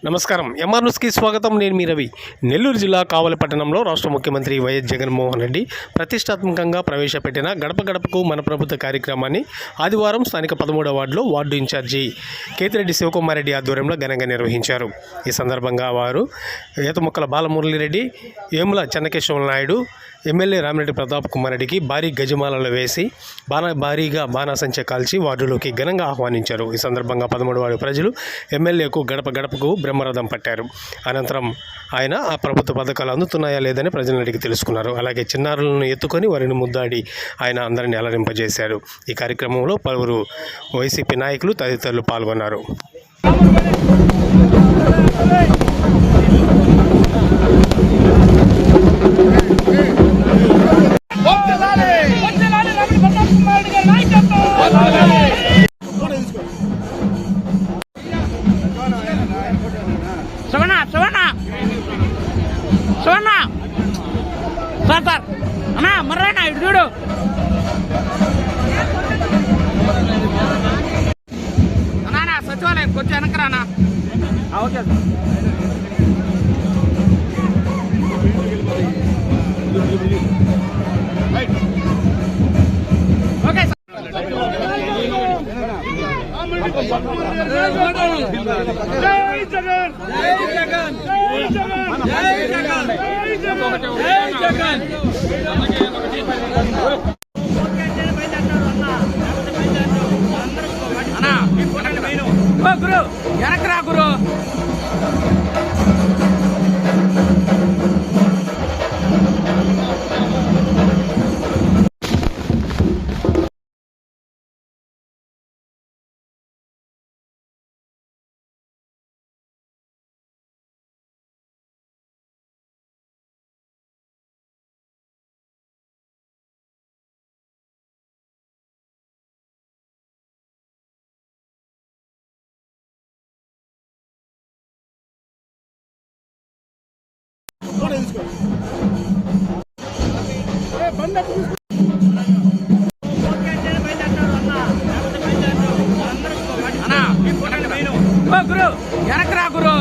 నమస్కారం. ఎంఆర్ న్యూస్కి స్వాగతం. నేను మీ రవి. నెల్లూరు జిల్లా కావలి పట్టణంలో రాష్ట్ర ముఖ్యమంత్రి వైఎస్ జగన్మోహన్ రెడ్డి ప్రతిష్టాత్మకంగా ప్రవేశపెట్టిన గడప గడపకు మన ప్రభుత్వ కార్యక్రమాన్ని ఆదివారం స్థానిక 13వ వార్డులో వార్డు ఇన్ఛార్జి కేతిరెడ్డి శివకుమారెడ్డి ఆధ్వర్యంలో ఘనంగా నిర్వహించారు. ఈ సందర్భంగా వారు ఈతముక్కల బాలమురళిరెడ్డి, వేముల చెన్నకేశవ నాయుడు, ఎమ్మెల్యే రామిరెడ్డి ప్రతాప్ కుమార్ రెడ్డికి భారీ గజమాలలో వేసి భారీగా బాణాసంచా కాల్చి వార్డులోకి ఘనంగా ఆహ్వానించారు. ఈ సందర్భంగా 13వ వార్డు ప్రజలు ఎమ్మెల్యేకు గడప గడపకు బ్రహ్మరథం పట్టారు. అనంతరం ఆయన ఆ ప్రభుత్వ పథకాలు అందుతున్నాయా లేదని ప్రజలను అడిగి తెలుసుకున్నారు. అలాగే చిన్నారులను ఎత్తుకొని వారిని ముద్దాడి ఆయన అందరినీ అలరింపజేశారు. ఈ కార్యక్రమంలో పలువురు వైసీపీ నాయకులు తదితరులు పాల్గొన్నారు. సార్ అన్నా మర్రానా ఇటు చూడు. అన్నా సచివాలయం కొంచెం వెనకరానా. ఓకే ఓకే జై జగన్, జై జగన్, జై జగన్, జై జగన్, జై జగన్. అన్నా గురు వెనకరా గురు. గురు వెనకరా గురు.